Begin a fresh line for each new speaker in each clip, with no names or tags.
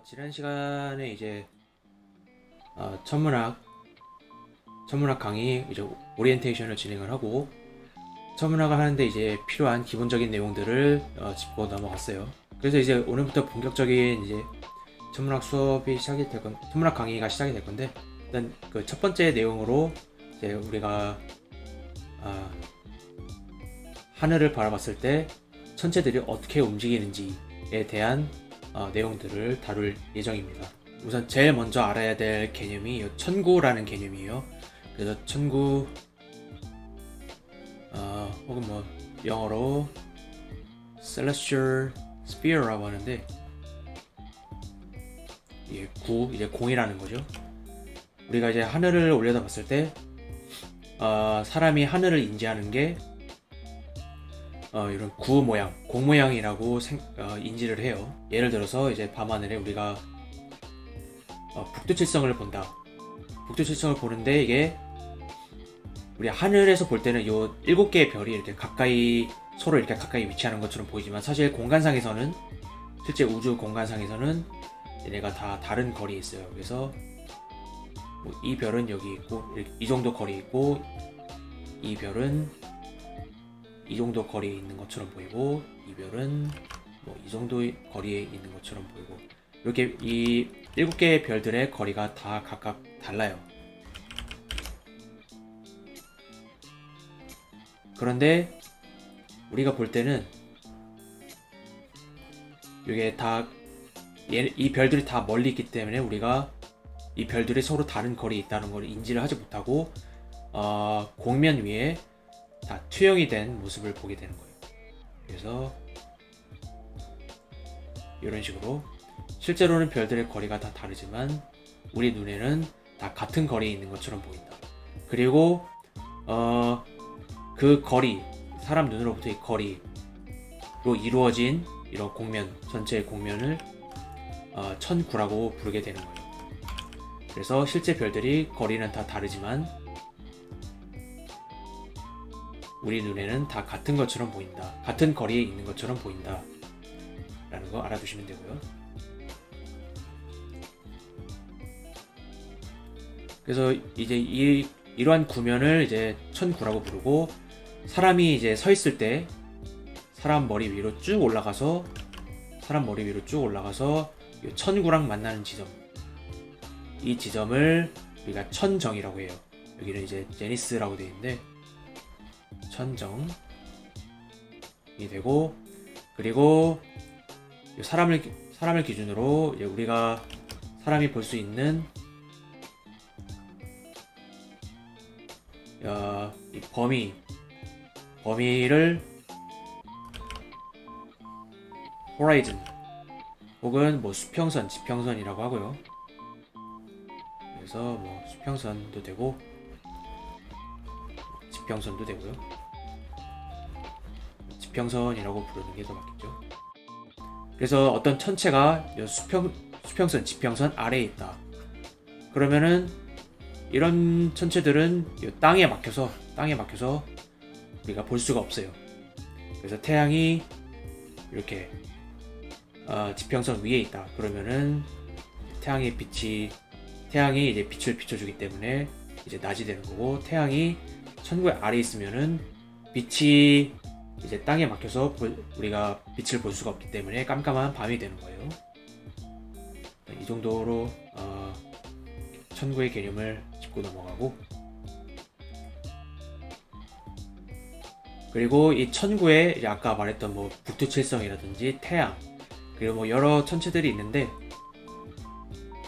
지난 시간에 이제 천문학 강의 이제 오리엔테이션을 진행을 하고 천문학을 하는데 이제 필요한 기본적인 내용들을 짚고 넘어갔어요. 그래서 이제 오늘부터 본격적인 이제 천문학 강의가 시작이 될 건데, 일단 그 첫 번째 내용으로 이제 우리가 하늘을 바라봤을 때 천체들이 어떻게 움직이는지에 대한 내용들을 다룰 예정입니다. 우선 제일 먼저 알아야 될 개념이 천구라는 개념이에요. 그래서 천구 혹은 뭐 영어로 celestial sphere라고 하는데, 이게 이제 공이라는 거죠. 우리가 이제 하늘을 올려다봤을 때 사람이 하늘을 인지하는 게 이런 구 모양, 공 모양이라고 인지를 해요. 예를 들어서 이제 밤하늘에 우리가 북두칠성을 본다. 북두칠성을 보는데 이게 우리 하늘에서 볼 때는 요 7개의 별이 이렇게 서로 이렇게 가까이 위치하는 것처럼 보이지만, 사실 실제 우주 공간상에서는 얘네가 다 다른 거리에 있어요. 그래서 이 별은 여기 있고 이 정도 거리에 있고, 이 별은 이 정도 거리에 있는 것처럼 보이고, 이 별은 이 정도 거리에 있는 것처럼 보이고, 이렇게 이 7개의 별들의 거리가 다 각각 달라요. 그런데 우리가 볼 때는 이 별들이 다 멀리 있기 때문에 우리가 이 별들이 서로 다른 거리에 있다는 걸 인지를 하지 못하고 공면 위에 다 투영이 된 모습을 보게 되는 거예요. 그래서 이런 식으로 실제로는 별들의 거리가 다 다르지만 우리 눈에는 다 같은 거리에 있는 것처럼 보인다. 그리고 그 거리, 사람 눈으로부터의 거리로 이루어진 이런 전체의 공면을 천구라고 부르게 되는 거예요. 그래서 실제 별들이 거리는 다 다르지만 우리 눈에는 다 같은 것처럼 보인다. 같은 거리에 있는 것처럼 보인다. 라는 거 알아두시면 되고요. 그래서 이제 이러한 구면을 이제 천구라고 부르고, 사람이 이제 서 있을 때 사람 머리 위로 쭉 올라가서 이 천구랑 만나는 지점, 이 지점을 우리가 천정이라고 해요. 여기는 이제 제니스라고 되어 있는데 천정이 되고, 그리고 사람을 기준으로 이제 우리가 사람이 볼 수 있는 이 범위를 호라이즌 혹은 수평선, 지평선이라고 하고요. 그래서 수평선도 되고 지평선도 되고요. 지평선이라고 부르는 게 더 맞겠죠. 그래서 어떤 천체가 수평선, 지평선 아래에 있다. 그러면은 이런 천체들은 땅에 막혀서 우리가 볼 수가 없어요. 그래서 태양이 이렇게 지평선 위에 있다. 그러면은 태양이 이제 빛을 비춰주기 때문에 이제 낮이 되는 거고, 태양이 천구의 아래에 있으면은 빛이 이제 땅에 막혀서 우리가 빛을 볼 수가 없기 때문에 깜깜한 밤이 되는 거예요. 이 정도로 천구의 개념을 짚고 넘어가고, 그리고 이 천구에 이제 아까 말했던 북두칠성이라든지 태양, 그리고 여러 천체들이 있는데,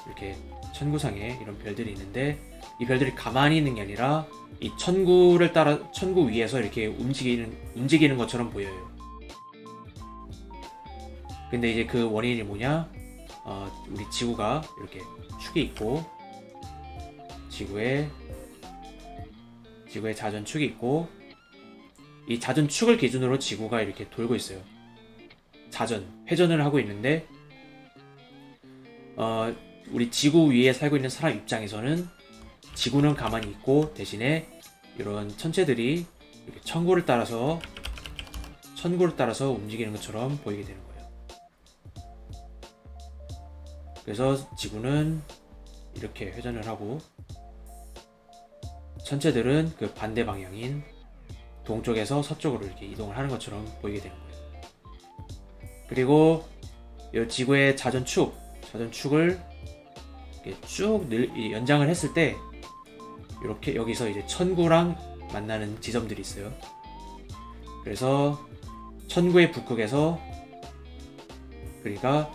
이렇게 천구상에 이런 별들이 있는데, 이 별들이 가만히 있는 게 아니라 이 천구 위에서 이렇게 움직이는 것처럼 보여요. 근데 이제 그 원인이 뭐냐? 우리 지구가 이렇게 축이 있고, 지구에 자전축이 있고, 이 자전축을 기준으로 지구가 이렇게 돌고 있어요. 회전을 하고 있는데, 우리 지구 위에 살고 있는 사람 입장에서는 지구는 가만히 있고, 대신에 이런 천체들이 이렇게 천구를 따라서 움직이는 것처럼 보이게 되는 거예요. 그래서 지구는 이렇게 회전을 하고 천체들은 그 반대 방향인 동쪽에서 서쪽으로 이렇게 이동을 하는 것처럼 보이게 되는 거예요. 그리고 이 지구의 자전축을 이렇게 쭉 연장을 했을 때 이렇게 여기서 이제 천구랑 만나는 지점들이 있어요. 그래서 천구의 북극에서, 그러니까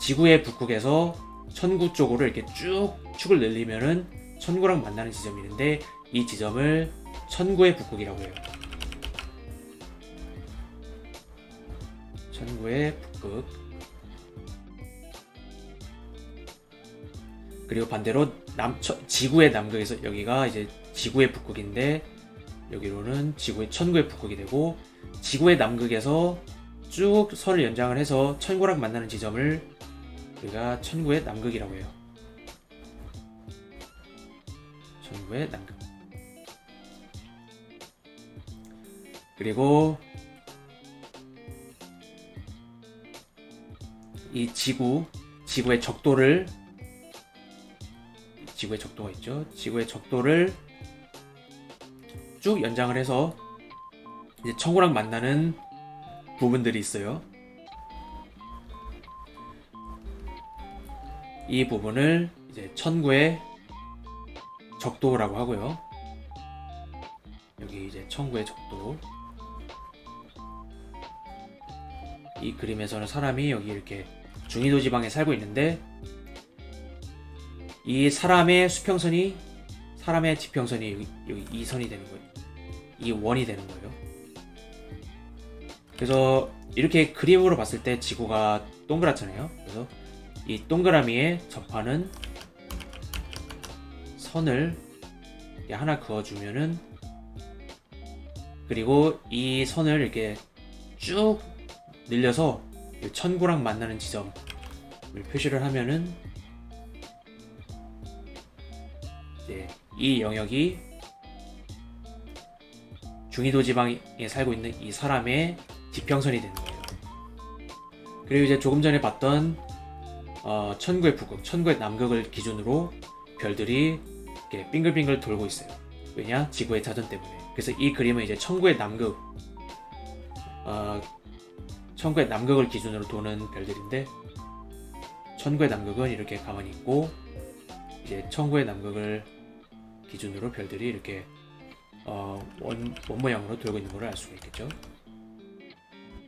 지구의 북극에서 천구 쪽으로 이렇게 쭉 축을 늘리면은 천구랑 만나는 지점이 있는데 이 지점을 천구의 북극이라고 해요. 천구의 북극. 그리고 반대로 지구의 남극에서, 여기가 이제 지구의 북극인데 여기로는 지구의 천구의 북극이 되고, 지구의 남극에서 쭉 선을 연장을 해서 천구랑 만나는 지점을 우리가 천구의 남극이라고 해요. 천구의 남극. 그리고 이 지구의 적도가 있죠. 지구의 적도를 쭉 연장을 해서 이제 천구랑 만나는 부분들이 있어요. 이 부분을 이제 천구의 적도라고 하고요. 여기 이제 천구의 적도. 이 그림에서는 사람이 여기 이렇게 중위도 지방에 살고 있는데, 이 사람의 지평선이 여기 이 선이 되는 거예요. 이 원이 되는 거예요. 그래서 이렇게 그림으로 봤을 때 지구가 동그랗잖아요. 그래서 이 동그라미에 접하는 선을 하나 그어주면은, 그리고 이 선을 이렇게 쭉 늘려서 천구랑 만나는 지점을 표시를 하면은 이제 이 영역이 중위도 지방에 살고 있는 이 사람의 지평선이 되는 거예요. 그리고 이제 조금 전에 봤던 천구의 북극, 천구의 남극을 기준으로 별들이 이렇게 빙글빙글 돌고 있어요. 왜냐? 지구의 자전 때문에. 그래서 이 그림은 이제 천구의 남극을 기준으로 도는 별들인데, 천구의 남극은 이렇게 가만히 있고, 이제 천구의 남극을 기준으로 별들이 이렇게 원 모양으로 돌고 있는 걸 알 수가 있겠죠.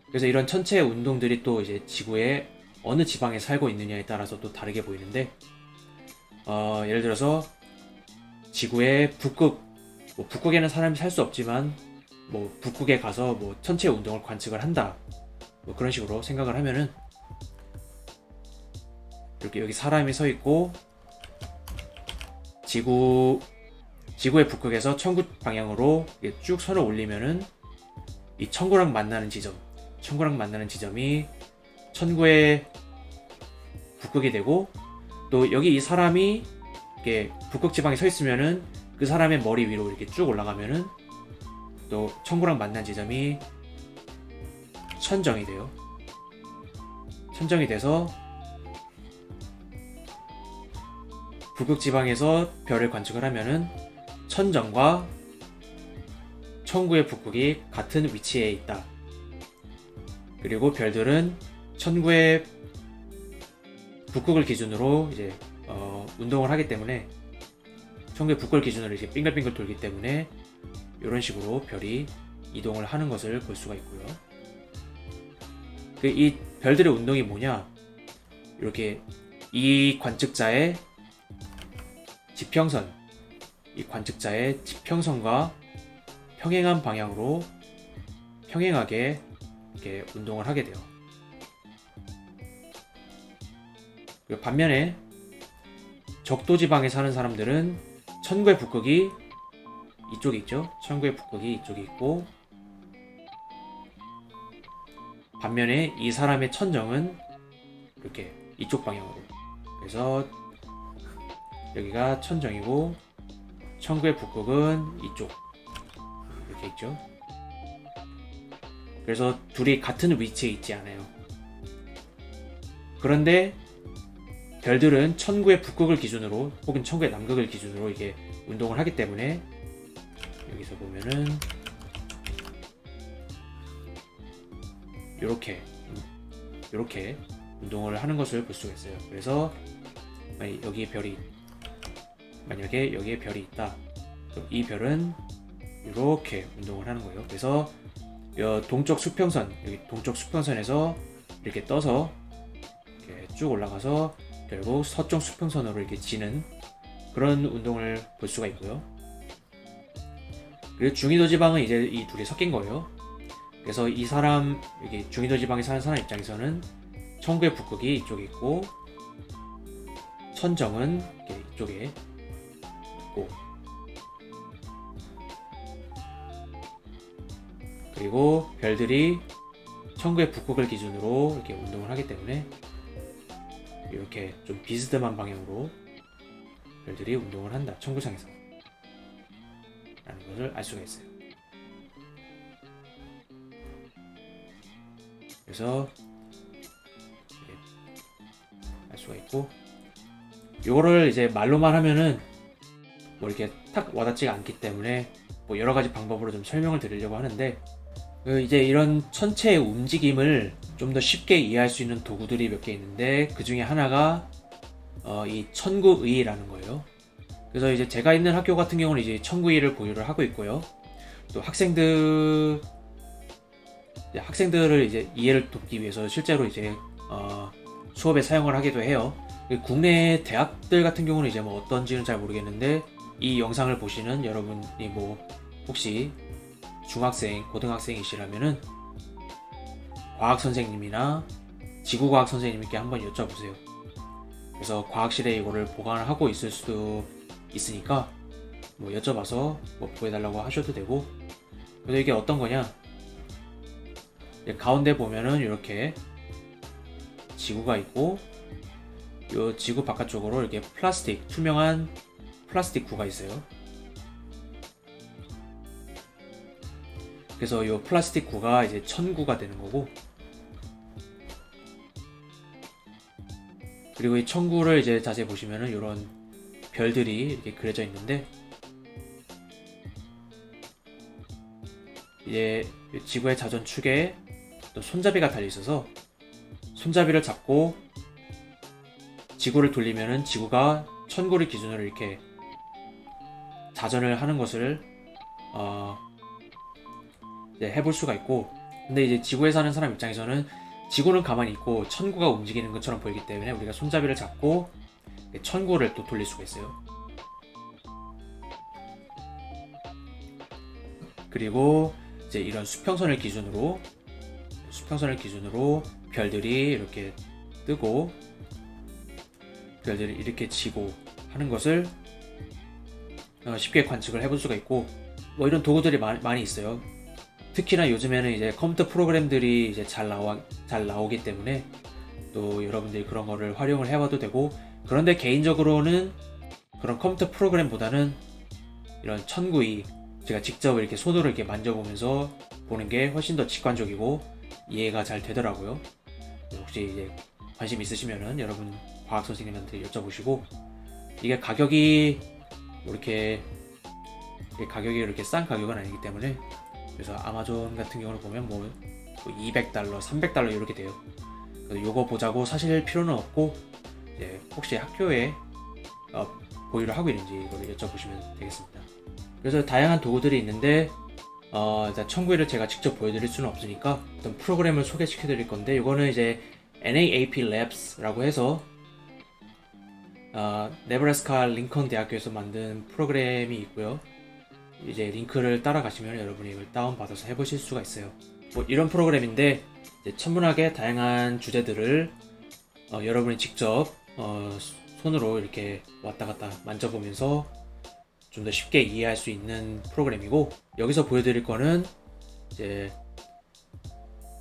그래서 이런 천체의 운동들이 또 이제 지구의 어느 지방에 살고 있느냐에 따라서 또 다르게 보이는데, 예를 들어서 지구의 북극에는 사람이 살 수 없지만 북극에 가서 천체의 운동을 관측을 한다, 그런 식으로 생각을 하면은, 이렇게 여기 사람이 서 있고 지구의 북극에서 천구 방향으로 쭉 선을 올리면은 이 천구랑 만나는 지점이 천구의 북극이 되고, 또 여기 이 사람이 이렇게 북극 지방에 서 있으면은 그 사람의 머리 위로 이렇게 쭉 올라가면은 또 천구랑 만난 지점이 천정이 돼요. 천정이 돼서 북극 지방에서 별을 관측을 하면은 천정과 천구의 북극이 같은 위치에 있다. 그리고 별들은 천구의 북극을 기준으로 이제 운동을 하기 때문에, 천구의 북극을 기준으로 이렇게 빙글빙글 돌기 때문에 이런 식으로 별이 이동을 하는 것을 볼 수가 있고요. 이 별들의 운동이 뭐냐? 이렇게 이 관측자의 지평선과 평행한 방향으로 평행하게 이렇게 운동을 하게 돼요. 그리고 반면에 적도 지방에 사는 사람들은 천구의 북극이 이쪽에 있죠. 천구의 북극이 이쪽에 있고, 반면에 이 사람의 천정은 이렇게 이쪽 방향으로. 그래서 여기가 천정이고 천구의 북극은 이쪽 이렇게 있죠. 그래서 둘이 같은 위치에 있지 않아요. 그런데 별들은 천구의 북극을 기준으로 혹은 천구의 남극을 기준으로 이게 운동을 하기 때문에 여기서 보면은 이렇게 운동을 하는 것을 볼 수가 있어요. 그래서 만약에 여기에 별이 있다. 그럼 이 별은 이렇게 운동을 하는 거예요. 그래서 동쪽 수평선, 여기 동쪽 수평선에서 이렇게 떠서 이렇게 쭉 올라가서 결국 서쪽 수평선으로 이렇게 지는 그런 운동을 볼 수가 있고요. 그리고 중위도 지방은 이제 이 둘이 섞인 거예요. 그래서 이 사람, 여기 중위도 지방에 사는 사람 입장에서는 천구의 북극이 이쪽에 있고 천정은 이쪽에 있고, 그리고 별들이 천구의 북극을 기준으로 이렇게 운동을 하기 때문에 이렇게 좀 비스듬한 방향으로 별들이 운동을 한다, 천구상에서 라는 것을 알 수가 있어요. 그래서 알 수가 있고, 요거를 이제 말로만 하면은 뭐 이렇게 탁 와닿지가 않기 때문에 뭐 여러 가지 방법으로 좀 설명을 드리려고 하는데, 이제 이런 천체의 움직임을 좀 더 쉽게 이해할 수 있는 도구들이 몇 개 있는데, 그 중에 하나가 이 천구의라는 거예요. 그래서 이제 제가 있는 학교 같은 경우는 이제 천구의를 보유를 하고 있고요. 또 학생들을 이제 이해를 돕기 위해서 실제로 이제 수업에 사용을 하기도 해요. 국내 대학들 같은 경우는 이제 뭐 어떤지는 잘 모르겠는데, 이 영상을 보시는 여러분이 뭐 혹시 중학생, 고등학생이시라면은 과학 선생님이나 지구과학 선생님께 한번 여쭤보세요. 그래서 과학실에 이거를 보관을 하고 있을 수도 있으니까 뭐 여쭤봐서 뭐 보여달라고 하셔도 되고. 그래서 이게 어떤 거냐, 가운데 보면은 이렇게 지구가 있고, 이 지구 바깥쪽으로 이렇게 투명한 플라스틱 구가 있어요. 그래서 이 플라스틱 구가 이제 천구가 되는 거고, 그리고 이 천구를 이제 자세히 보시면은 이런 별들이 이렇게 그려져 있는데, 이제 지구의 자전축에 또 손잡이가 달려 있어서 손잡이를 잡고 지구를 돌리면은 지구가 천구를 기준으로 이렇게 자전을 하는 것을 이제 해볼 수가 있고, 근데 이제 지구에 사는 사람 입장에서는 지구는 가만히 있고 천구가 움직이는 것처럼 보이기 때문에 우리가 손잡이를 잡고 천구를 또 돌릴 수가 있어요. 그리고 이제 이런 수평선을 기준으로 별들이 이렇게 뜨고 별들이 이렇게 지고 하는 것을 쉽게 관측을 해볼 수가 있고, 뭐 이런 도구들이 많이 있어요. 특히나 요즘에는 이제 컴퓨터 프로그램들이 이제 잘 나오기 때문에 또 여러분들이 그런 거를 활용을 해봐도 되고, 그런데 개인적으로는 그런 컴퓨터 프로그램보다는 이런 천구의 제가 직접 이렇게 손으로 이렇게 만져보면서 보는 게 훨씬 더 직관적이고 이해가 잘 되더라고요. 혹시 이제 관심 있으시면은 여러분 과학 선생님한테 여쭤보시고, 이게 가격이 이렇게 싼 가격은 아니기 때문에, 그래서 아마존 같은 경우를 보면 뭐 $200, $300 이렇게 돼요. 그래서 요거 보자고 사실 필요는 없고, 이제 혹시 학교에 보유를 하고 있는지 이걸 여쭤보시면 되겠습니다. 그래서 다양한 도구들이 있는데, 일단 천구의를 제가 직접 보여드릴 수는 없으니까 어떤 프로그램을 소개시켜 드릴 건데, 이거는 이제 NAAP Labs라고 해서 네브라스카 링컨 대학교에서 만든 프로그램이 있고요. 이제 링크를 따라가시면 여러분이 이걸 다운받아서 해보실 수가 있어요. 뭐 이런 프로그램인데, 이제 천문학의 다양한 주제들을 여러분이 직접 손으로 이렇게 왔다 갔다 만져보면서 좀 더 쉽게 이해할 수 있는 프로그램이고, 여기서 보여드릴 거는 이제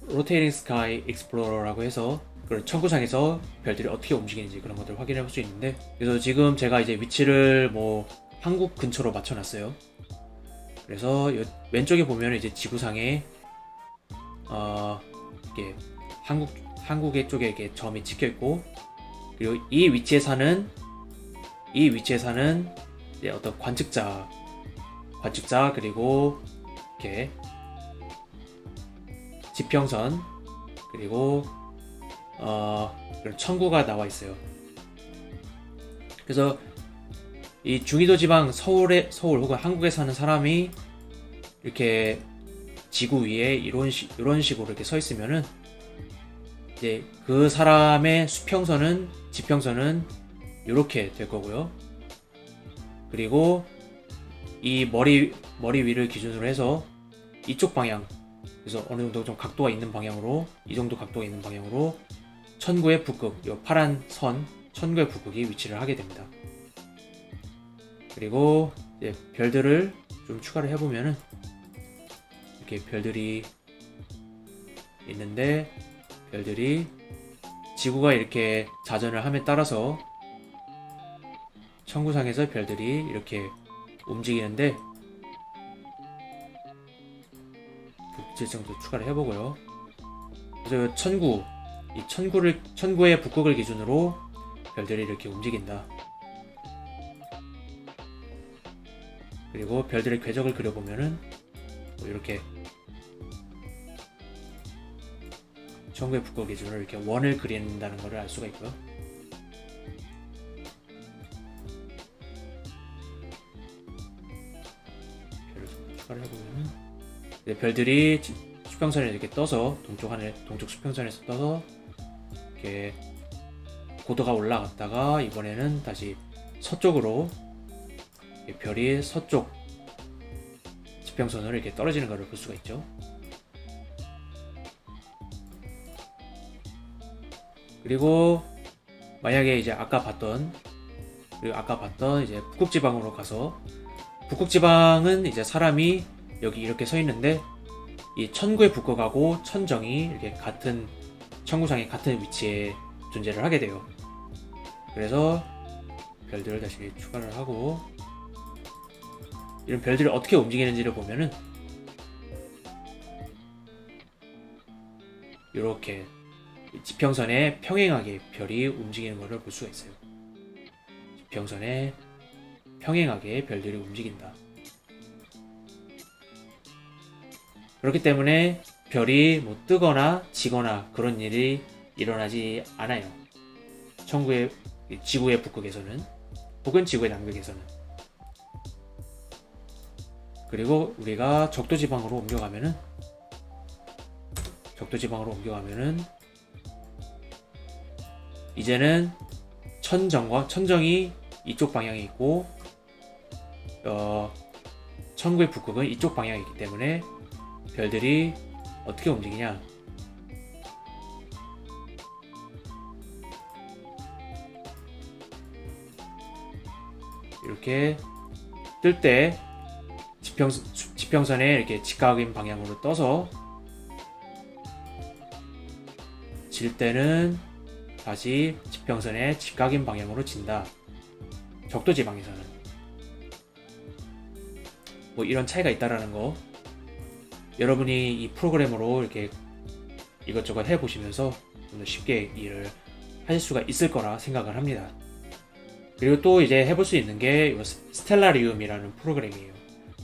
Rotating Sky Explorer라고 해서 그런 천구상에서 별들이 어떻게 움직이는지 그런 것들을 확인해 볼 수 있는데, 그래서 지금 제가 이제 위치를 뭐 한국 근처로 맞춰놨어요. 그래서 왼쪽에 보면 이제 지구상에 이렇게 한국의 쪽에 이렇게 점이 찍혀 있고, 그리고 이 위치에 사는 이제 어떤 관측자 그리고 이렇게 지평선 그리고 그런 천구가 나와 있어요. 그래서 이 중위도 지방 서울 혹은 한국에 사는 사람이 이렇게 지구 위에 이런 식으로 이렇게 서 있으면은 이제 그 사람의 수평선은 지평선은 이렇게 될 거고요. 그리고 이 머리 위를 기준으로 해서 이쪽 방향, 그래서 어느 정도 좀 각도가 있는 방향으로, 이 정도 각도가 있는 방향으로 천구의 북극, 이 파란 선 천구의 북극이 위치를 하게 됩니다. 그리고 이제 별들을 좀 추가를 해보면은 이렇게 별들이 있는데, 별들이 지구가 이렇게 자전을 함에 따라서 천구상에서 별들이 이렇게 움직이는데, 북지정도 추가를 해보고요. 그래서 천구의 북극을 기준으로 별들이 이렇게 움직인다. 그리고 별들의 궤적을 그려보면은 뭐 이렇게 천구의 북극 기준으로 이렇게 원을 그린다는 것을 알 수가 있고요. 별을 좀 추가를 해보면은 별들이 수평선에 이렇게 떠서 동쪽 수평선에서 떠서 이렇게 고도가 올라갔다가 이번에는 다시 서쪽으로 별이 서쪽 지평선으로 이렇게 떨어지는 것을 볼 수가 있죠. 그리고 만약에 이제 아까 봤던 이제 북극지방으로 가서, 북극지방은 이제 사람이 여기 이렇게 서 있는데 이 천구의 북극하고 천정이 이렇게 같은 천구상의 같은 위치에 존재를 하게 돼요. 그래서 별들을 다시 추가를 하고, 이런 별들이 어떻게 움직이는지를 보면은 이렇게 지평선에 평행하게 별이 움직이는 것을 볼 수가 있어요. 지평선에 평행하게 별들이 움직인다. 그렇기 때문에 별이 뭐 뜨거나 지거나 그런 일이 일어나지 않아요. 지구의 북극에서는, 혹은 지구의 남극에서는. 그리고 우리가 적도지방으로 옮겨가면은 이제는 천정이 이쪽 방향에 있고 천구의 북극은 이쪽 방향에 있기 때문에 별들이 어떻게 움직이냐, 이렇게 뜰 때 지평선에 이렇게 직각인 방향으로 떠서, 질 때는 다시 지평선에 직각인 방향으로 진다. 적도지방에서는 뭐 이런 차이가 있다라는 거, 여러분이 이 프로그램으로 이렇게 이것저것 해보시면서 좀 더 쉽게 일을 하실 수가 있을 거라 생각을 합니다. 그리고 또 이제 해볼 수 있는 게 스텔라리움이라는 프로그램이에요.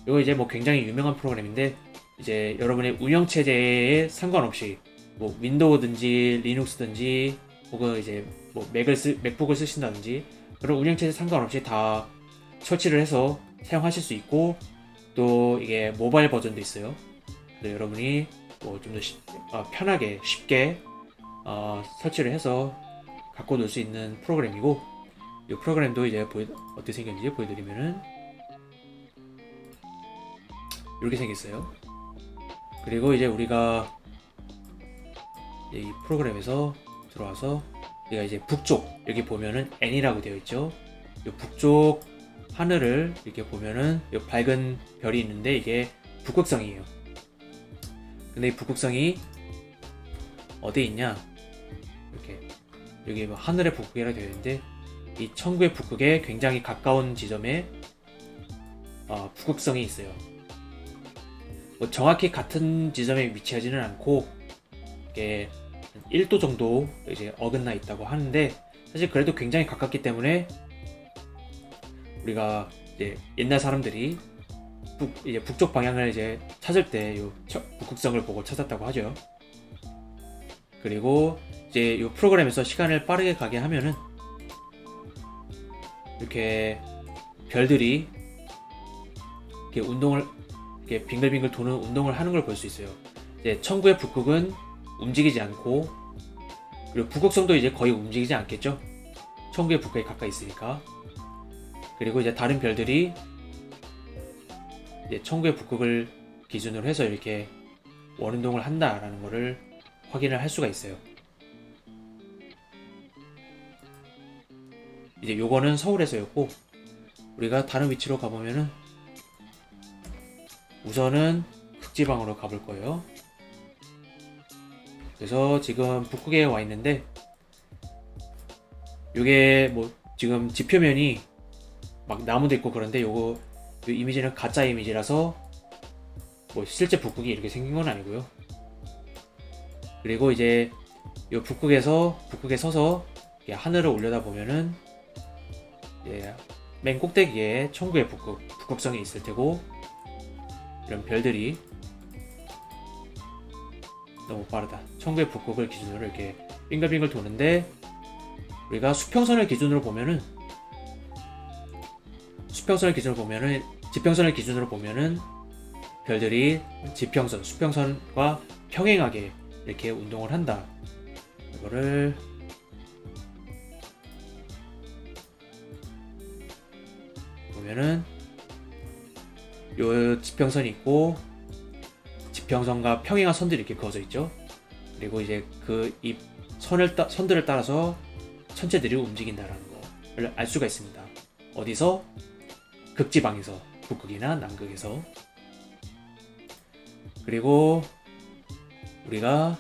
이거 이제 뭐 굉장히 유명한 프로그램인데, 이제 여러분의 운영체제에 상관없이 뭐 윈도우든지 리눅스든지 혹은 이제 뭐 맥북을 쓰신다든지 그런 운영체제 상관없이 다 설치를 해서 사용하실 수 있고, 또 이게 모바일 버전도 있어요. 그래서 여러분이 뭐 좀 더 편하게 쉽게 설치를 해서 갖고 놀 수 있는 프로그램이고, 이 프로그램도 이제 어떻게 생겼는지 보여드리면은 이렇게 생겼어요. 그리고 이제 우리가 이 프로그램에서 들어와서 우리가 이제 북쪽, 여기 보면은 N이라고 되어 있죠. 이 북쪽 하늘을 이렇게 보면은 이 밝은 별이 있는데 이게 북극성이에요. 근데 이 북극성이 어디에 있냐, 이렇게 여기 뭐 하늘의 북극이라고 되어 있는데, 이 천구의 북극에 굉장히 가까운 지점에 북극성이 있어요. 뭐 정확히 같은 지점에 위치하지는 않고 이게 1도 정도 이제 어긋나 있다고 하는데, 사실 그래도 굉장히 가깝기 때문에 우리가 이제 옛날 사람들이 이제 북쪽 방향을 이제 찾을 때 요 북극성을 보고 찾았다고 하죠. 그리고 이제 이 프로그램에서 시간을 빠르게 가게 하면은 이렇게 별들이 이렇게 이렇게 빙글빙글 도는 운동을 하는 걸 볼 수 있어요. 이제 천구의 북극은 움직이지 않고, 그리고 북극성도 이제 거의 움직이지 않겠죠. 천구의 북극에 가까이 있으니까. 그리고 이제 다른 별들이 이제 천구의 북극을 기준으로 해서 이렇게 원운동을 한다라는 것을 확인을 할 수가 있어요. 이제 요거는 서울에서였고, 우리가 다른 위치로 가보면은 우선은 극지방으로 가볼 거예요. 그래서 지금 북극에 와 있는데, 요게 뭐 지금 지표면이 막 나무도 있고 그런데 요 이미지는 가짜 이미지라서 뭐 실제 북극이 이렇게 생긴 건 아니고요. 그리고 이제 요 북극에 서서 하늘을 올려다 보면은 맨 꼭대기에 천구의 북극성이 있을 테고, 이런 별들이 너무 빠르다. 천구의 북극을 기준으로 이렇게 빙글빙글 도는데, 우리가 수평선을 기준으로 보면은 지평선을 기준으로 보면은 별들이 수평선과 평행하게 이렇게 운동을 한다. 이거를 보면은 요 지평선이 있고, 지평선과 평행한 선들이 이렇게 그어져 있죠. 그리고 이제 이 선들을 따라서 천체들이 움직인다라는 걸 알 수가 있습니다. 어디서? 극지방에서, 북극이나 남극에서. 그리고 우리가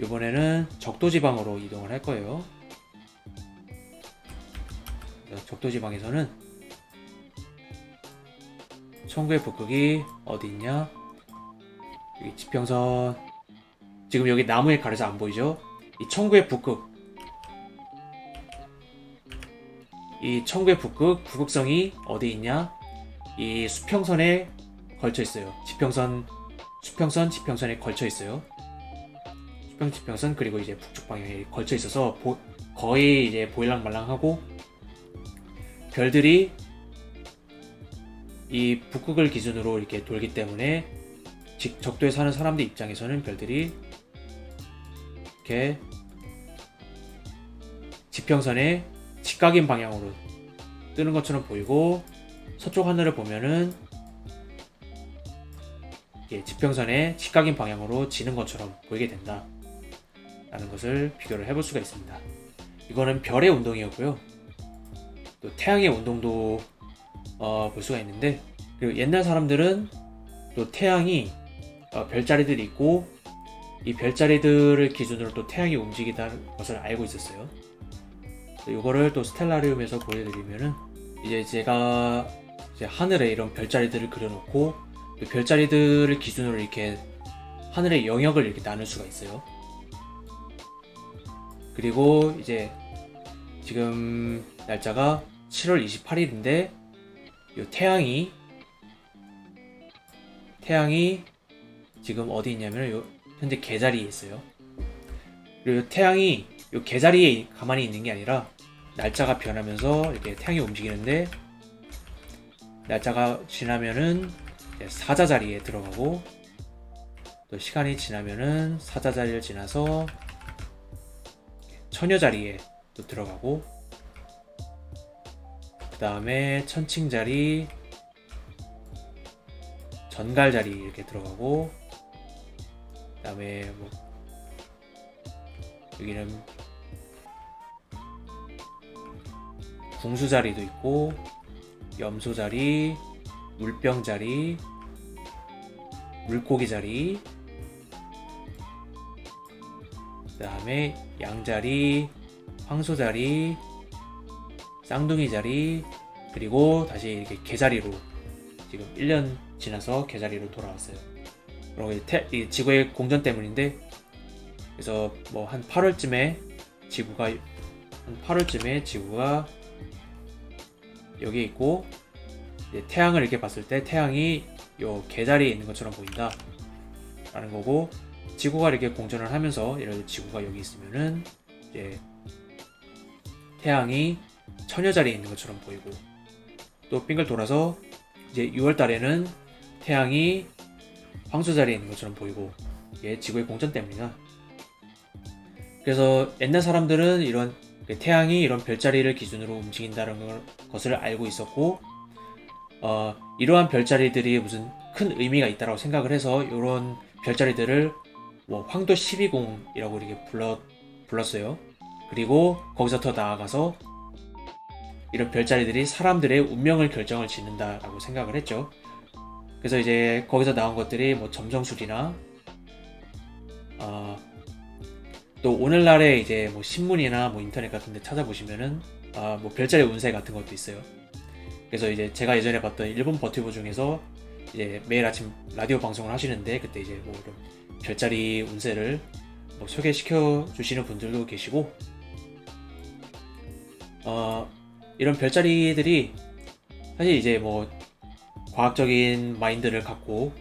이번에는 적도지방으로 이동을 할 거예요. 적도지방에서는 천구의 북극이 어디 있냐? 여기 지평선, 지금 여기 나무에 가려서 안 보이죠? 이 천구의 북극성이 어디 있냐? 이 수평선에 걸쳐 있어요. 지평선에 걸쳐 있어요. 지평선, 그리고 이제 북쪽 방향에 걸쳐 있어서 거의 이제 보일랑말랑하고, 별들이 이 북극을 기준으로 이렇게 돌기 때문에 적도에 사는 사람들 입장에서는 별들이 이렇게 지평선에 직각인 방향으로 뜨는 것처럼 보이고, 서쪽 하늘을 보면은 지평선에 직각인 방향으로 지는 것처럼 보이게 된다 라는 것을 비교를 해볼 수가 있습니다. 이거는 별의 운동이었고요. 또 태양의 운동도 볼 수가 있는데, 그리고 옛날 사람들은 또 태양이 별자리들이 있고, 이 별자리들을 기준으로 또 태양이 움직이다는 것을 알고 있었어요. 이거를 또 스텔라리움에서 보여드리면은, 이제 제가 하늘에 이런 별자리들을 그려놓고, 또 별자리들을 기준으로 이렇게 하늘의 영역을 이렇게 나눌 수가 있어요. 그리고 이제 지금 날짜가 7월 28일인데 이 태양이 지금 어디 있냐면 요 현재 개자리에 있어요. 그리고 태양이 요 개자리에 가만히 있는 게 아니라 날짜가 변하면서 이렇게 태양이 움직이는데, 날짜가 지나면은 사자자리에 들어가고, 또 시간이 지나면은 사자자리를 지나서 처녀자리에 또 들어가고, 그 다음에 천칭자리, 전갈자리 이렇게 들어가고, 그 다음에 뭐 여기는 궁수자리도 있고, 염소자리, 물병자리, 물고기자리, 그 다음에 양자리, 황소자리, 쌍둥이자리, 그리고 다시 이렇게 개자리로 지금 1년 지나서 개자리로 돌아왔어요. 그리고 이 지구의 공전 때문인데, 그래서 뭐 한 8월쯤에 지구가 한 8월쯤에 지구가 여기 있고, 이제 태양을 이렇게 봤을 때 태양이 요 개자리에 있는 것처럼 보인다 라는 거고, 지구가 이렇게 공전을 하면서 예를 들어 지구가 여기 있으면은 이제 태양이 처녀 자리에 있는 것처럼 보이고, 또 빙글 돌아서 이제 6월 달에는 태양이 황소 자리에 있는 것처럼 보이고, 이게 지구의 공전 때문이다. 그래서 옛날 사람들은 이런 태양이 이런 별자리를 기준으로 움직인다는 것을 알고 있었고, 이러한 별자리들이 무슨 큰 의미가 있다고 생각을 해서 이런 별자리들을 뭐 황도 12공이라고 이렇게 불렀어요. 그리고 거기서 더 나아가서 이런 별자리들이 사람들의 운명을 결정을 짓는다라고 생각을 했죠. 그래서 이제 거기서 나온 것들이 뭐 점성술이나 또 오늘날에 이제 뭐 신문이나 뭐 인터넷 같은 데 찾아보시면은 뭐 별자리 운세 같은 것도 있어요. 그래서 이제 제가 예전에 봤던 일본 버튜버 중에서 이제 매일 아침 라디오 방송을 하시는데, 그때 이제 뭐 이런 별자리 운세를 뭐 소개시켜 주시는 분들도 계시고, 이런 별자리들이 사실 이제 뭐 과학적인 마인드를 갖고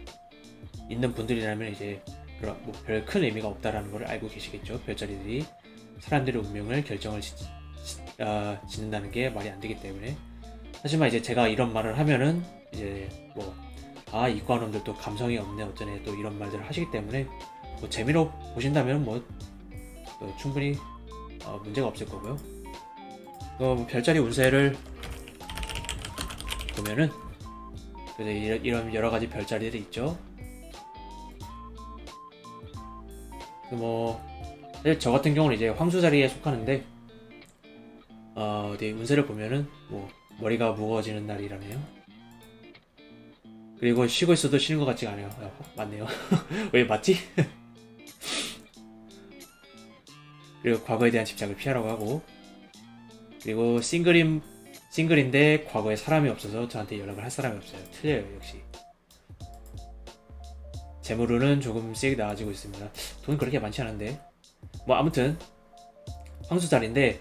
있는 분들이라면 이제 그런 뭐 별 큰 의미가 없다라는 걸 알고 계시겠죠. 별자리들이 사람들의 운명을 결정을 짓는다는 게 말이 안 되기 때문에. 하지만 이제 제가 이런 말을 하면은 이제 뭐 이과놈들 또 감성이 없네 어쩌네 또 이런 말들을 하시기 때문에, 뭐 재미로 보신다면 뭐 충분히 문제가 없을 거고요. 뭐 별자리 운세를 보면은 그래서 이런 여러 가지 별자리들이 있죠. 뭐 사실 저 같은 경우는 이제 황소 자리에 속하는데, 어디 운세를 보면은 뭐 머리가 무거워지는 날이라네요. 그리고 쉬고 있어도 쉬는 것 같지가 않아요. 맞네요. 왜 맞지? 그리고 과거에 대한 집착을 피하라고 하고, 그리고 싱글인데 과거에 사람이 없어서 저한테 연락을 할 사람이 없어요. 틀려요, 역시. 재물운은 조금씩 나아지고 있습니다. 돈 그렇게 많지 않은데. 뭐 아무튼 황소자리인데,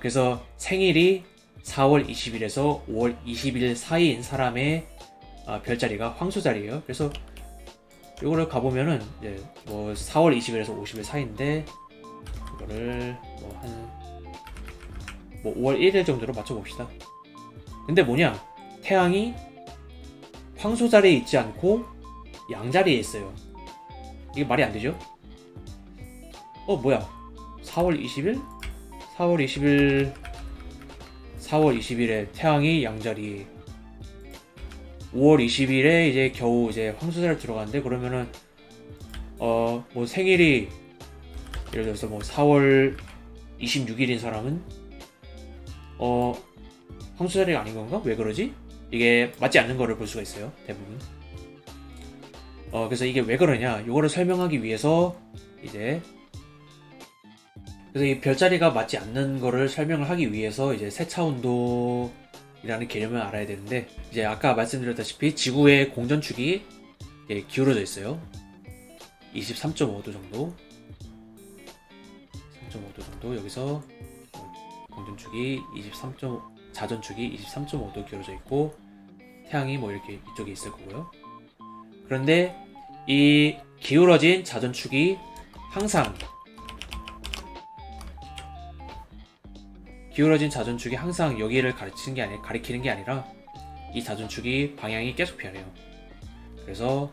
그래서 생일이 4월 20일에서 5월 20일 사이인 사람의 별자리가 황소자리예요. 그래서 이거를 가보면은 이제 뭐 4월 20일에서 50일 사이인데, 이거를 뭐 5월 1일 정도로 맞춰봅시다. 근데 뭐냐, 태양이 황소자리에 있지 않고 양자리에 있어요. 이게 말이 안 되죠? 뭐야, 4월 20일? 4월 20일에 태양이 양자리, 5월 20일에 이제 겨우 이제 황소자리에 들어갔는데, 그러면은 뭐 생일이 예를 들어서 뭐 4월 26일인 사람은 황소자리가 아닌 건가? 왜 그러지? 이게 맞지 않는 거를 볼 수가 있어요, 대부분. 그래서 이게 왜 그러냐, 이거를 설명하기 위해서 이제, 그래서 이 별자리가 맞지 않는 거를 설명을 하기 위해서 이제 세차운동이라는 개념을 알아야 되는데, 이제 아까 말씀드렸다시피 지구의 공전축이 기울어져 있어요. 23.5도 정도. 3.5도 정도. 여기서 공전축이 자전축이 23.5도 기울어져 있고, 태양이 뭐 이렇게 이쪽에 있을 거고요. 그런데 이 기울어진 자전축이 항상 여기를 가리키는 게 아니라 이 자전축이 방향이 계속 변해요. 그래서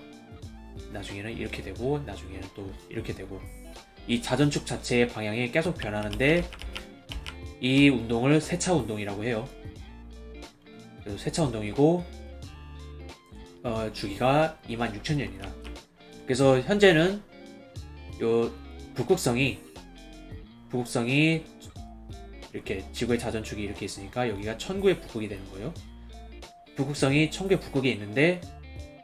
나중에는 이렇게 되고, 나중에는 또 이렇게 되고, 이 자전축 자체의 방향이 계속 변하는데, 이 운동을 세차 운동이라고 해요. 그래서 세차 운동이고, 주기가 26,000년이나. 그래서 현재는 요 북극성이 이렇게 지구의 자전축이 이렇게 있으니까 여기가 천구의 북극이 되는 거예요. 북극성이 천구의 북극에 있는데,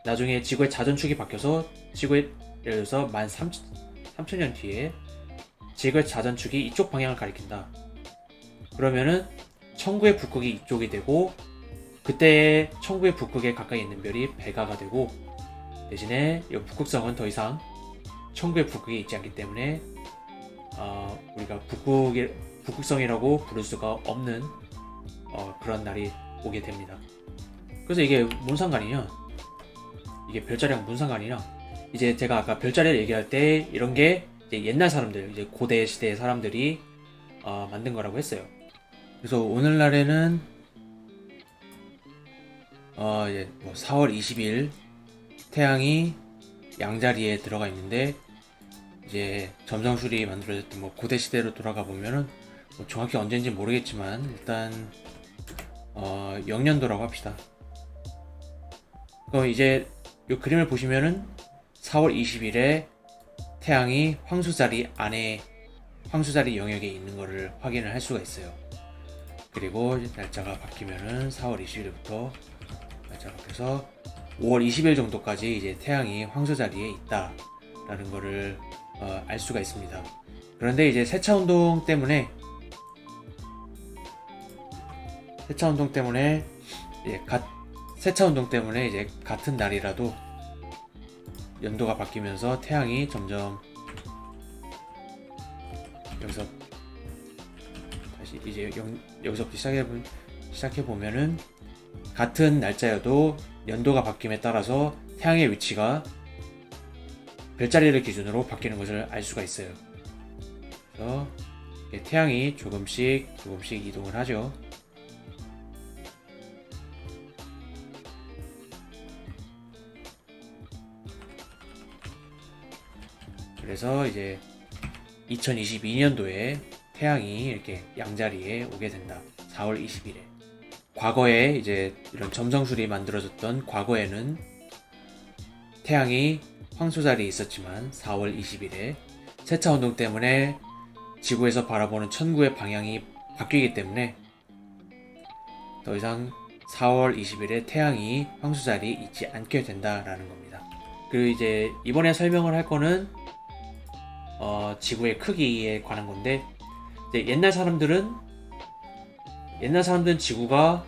나중에 지구의 자전축이 바뀌어서 예를 들어서 13,000년 뒤에 지구의 자전축이 이쪽 방향을 가리킨다. 그러면은 천구의 북극이 이쪽이 되고, 그때 천구의 북극에 가까이 있는 별이 베가가 되고, 대신에 이 북극성은 더 이상 천구의 북극에 있지 않기 때문에 우리가 북극성이라고 부를 수가 없는 그런 날이 오게 됩니다. 그래서 이게 뭔 상관이냐? 이게 별자리랑 뭔 상관이냐? 이제 제가 아까 별자리를 얘기할 때 이런 게 이제 옛날 사람들, 이제 고대 시대의 사람들이 만든 거라고 했어요. 그래서 오늘날에는 이제 뭐 4월 20일 태양이 양자리에 들어가 있는데, 이제 점성술이 만들어졌던 뭐 고대 시대로 돌아가 보면은 뭐 정확히 언제인지 모르겠지만 일단 0년도라고 합시다. 그럼 이제 이 그림을 보시면은 4월 20일에 태양이 황소자리 안에, 황소자리 영역에 있는 것을 확인을 할 수가 있어요. 그리고 날짜가 바뀌면은 4월 20일부터 날짜가 바뀌어서 5월 20일 정도까지 이제 태양이 황소자리에 있다라는 것을 알 수가 있습니다. 그런데 이제 세차운동 때문에 이제 같은 날이라도 연도가 바뀌면서 태양이 점점, 여기서 다시 이제 여기서부터 시작해 보면은 같은 날짜여도 연도가 바뀜에 따라서 태양의 위치가 별자리를 기준으로 바뀌는 것을 알 수가 있어요. 그래서 태양이 조금씩 이동을 하죠. 그래서 이제 2022년도에 태양이 이렇게 양자리에 오게 된다. 4월 20일에. 과거에 이제 이런 점성술이 만들어졌던 과거에는 태양이 황소자리에 있었지만 4월 20일에 세차운동 때문에 지구에서 바라보는 천구의 방향이 바뀌기 때문에 더 이상 4월 20일에 태양이 황소자리에 있지 않게 된다라는 겁니다. 그리고 이제 이번에 설명을 할 거는 지구의 크기에 관한 건데, 이제 옛날 사람들은 지구가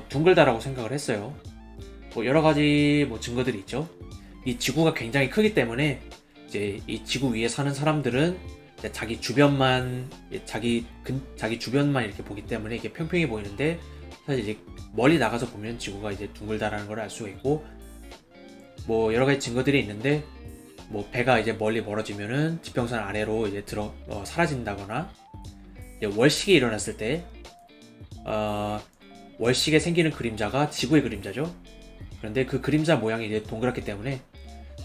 둥글다라고 생각을 했어요. 뭐 여러 가지 뭐 증거들이 있죠. 이 지구가 굉장히 크기 때문에 이제 이 지구 위에 사는 사람들은 이제 자기 주변만 이렇게 보기 때문에 이게 평평해 보이는데, 사실 이제 멀리 나가서 보면 지구가 이제 둥글다라는 걸 알 수가 있고, 뭐 여러 가지 증거들이 있는데, 뭐 배가 이제 멀리 멀어지면은 지평선 아래로 이제 사라진다거나, 이제 월식이 일어났을 때 월식에 생기는 그림자가 지구의 그림자죠. 그런데 그 그림자 모양이 이제 동그랗기 때문에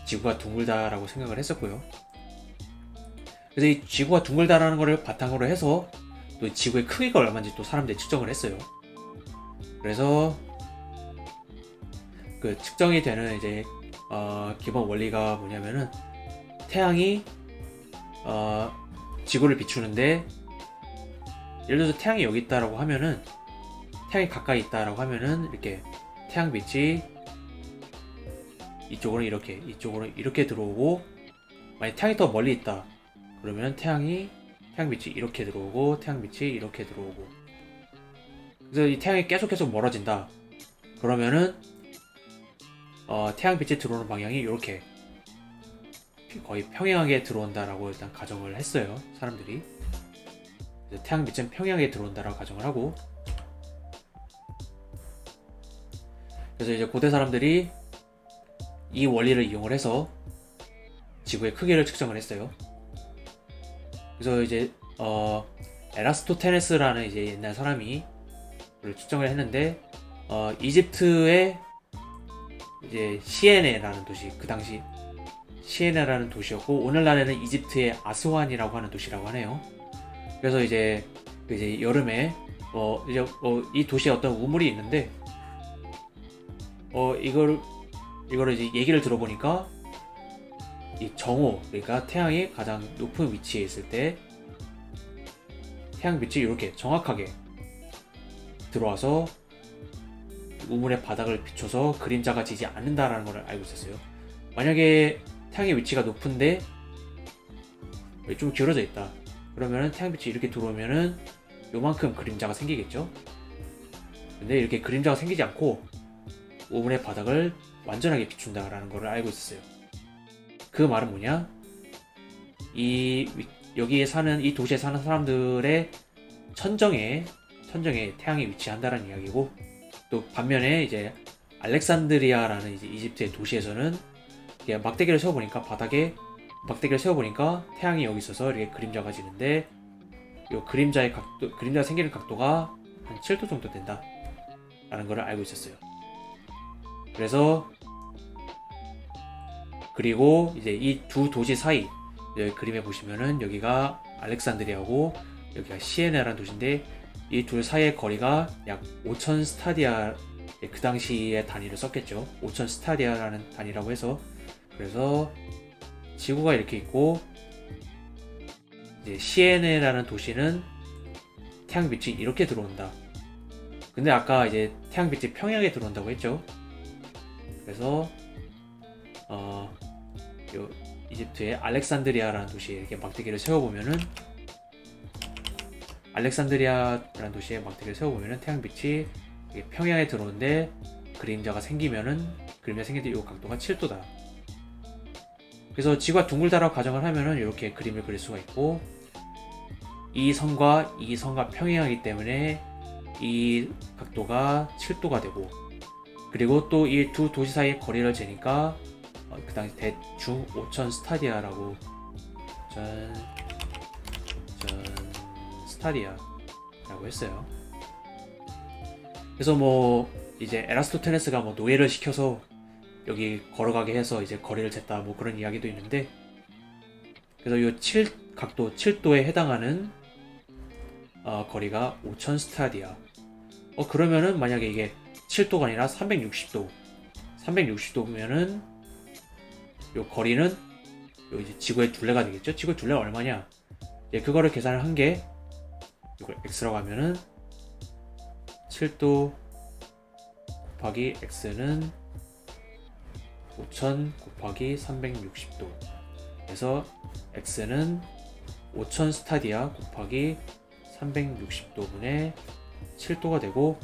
지구가 둥글다라고 생각을 했었고요. 그래서 이 지구가 둥글다라는 것을 바탕으로 해서 또 지구의 크기가 얼마인지 또 사람들이 측정을 했어요. 그래서 그 측정이 되는 이제 기본 원리가 뭐냐면은, 태양이 지구를 비추는데, 예를 들어서 태양이 여기 있다라고 하면은, 태양이 가까이 있다라고 하면은 이렇게 태양빛이 이쪽으로 이렇게 들어오고, 만약 태양이 더 멀리 있다 그러면 태양빛이 이렇게 들어오고, 태양빛이 이렇게 들어오고. 그래서 이 태양이 계속 멀어진다 그러면은 태양빛이 들어오는 방향이 이렇게 거의 평행하게 들어온다라고 일단 가정을 했어요, 사람들이. 그래서 태양빛은 평행하게 들어온다라고 가정을 하고, 그래서 이제 고대 사람들이 이 원리를 이용을 해서 지구의 크기를 측정을 했어요. 그래서 이제 에라스토테네스라는 이제 옛날 사람이 그걸 측정을 했는데, 이집트의 이제 시에네라는 도시, 그 당시 시에네라는 도시였고, 오늘날에는 이집트의 아스완이라고 하는 도시라고 하네요. 그래서 이제 여름에 이 도시에 어떤 우물이 있는데, 이거를 이제 얘기를 들어보니까, 이 정오, 그러니까 태양이 가장 높은 위치에 있을 때 태양빛이 이렇게 정확하게 들어와서 우물의 바닥을 비춰서 그림자가 지지 않는다라는 걸 알고 있었어요. 만약에 태양의 위치가 높은데 좀 기울어져 있다 그러면은 태양빛이 이렇게 들어오면은 요만큼 그림자가 생기겠죠. 근데 이렇게 그림자가 생기지 않고 우물의 바닥을 완전하게 비춘다라는 걸 알고 있었어요. 그 말은 뭐냐? 여기에 사는 이 도시에 사는 사람들의 천정에 태양이 위치한다는 이야기고, 또 반면에 이제 알렉산드리아라는 이제 이집트의 도시에서는 막대기를 세워보니까 바닥에 막대기를 세워보니까 태양이 여기 있어서 이렇게 그림자가 지는데, 이 그림자가 생기는 각도가 한 7도 정도 된다 라는 걸 알고 있었어요. 그리고 이제 이 두 도시 사이, 여기 그림에 보시면은 여기가 알렉산드리아고 여기가 시에네라는 도시인데, 이 둘 사이의 거리가 약 5,000 스타디아, 그 당시의 단위를 썼겠죠. 5,000 스타디아라는 단위라고 해서, 그래서 지구가 이렇게 있고, 이제 시에네라는 도시는 태양빛이 이렇게 들어온다. 근데 아까 이제 태양빛이 평양에 들어온다고 했죠. 그래서 요 이집트의 알렉산드리아라는 도시에 이렇게 막대기를 세워보면은, 알렉산드리아라는 도시에 막대기를 세워보면은 태양빛이 평양에 들어오는데, 그림자 생길 때 이 각도가 7도다. 그래서 지구가 둥글다라고 가정을 하면은 이렇게 그림을 그릴 수가 있고, 이 선과 평행하기 때문에 이 각도가 7도가 되고, 그리고 또 이 두 도시 사이의 거리를 재니까 그 당시 대충 5,000 스타디아라고 스타디아라고 했어요. 그래서 뭐 이제 에라스토테네스가 뭐 노예를 시켜서 여기 걸어가게 해서 이제 거리를 쟀다 뭐 그런 이야기도 있는데, 그래서 이 각도 7도에 해당하는 거리가 5,000 스타디아. 그러면은 만약에 이게 7도가 아니라 360도면은 요 거리는 요 이제 지구의 둘레가 되겠죠. 지구의 둘레가 얼마냐? 이제 그거를 계산을 한 게, 이걸 x라고 하면은 7도 곱하기 x는 5,000 곱하기 360도. 그래서 x는 5,000 스타디아 곱하기 360도분의 7도가 되고,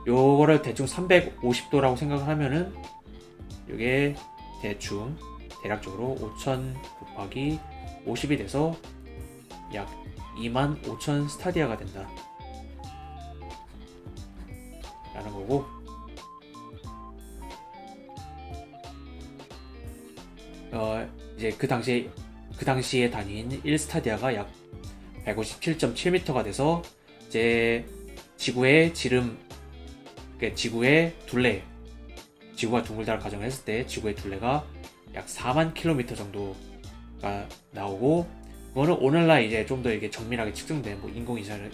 요거를 대충 350도라고 생각을 하면은 이게 대략적으로 5,000 곱하기 50이 돼서 약 25,000 스타디아가 된다 라는 거고, 이제 그 당시의 단위인 1스타디아가 약 157.7m가 돼서, 이제 지구의 둘레, 지구가 둥글다를 가정했을 때 지구의 둘레가 약 4만 킬로미터 정도가 나오고, 그거는 오늘날 이제 좀 더 이게 정밀하게 측정된 뭐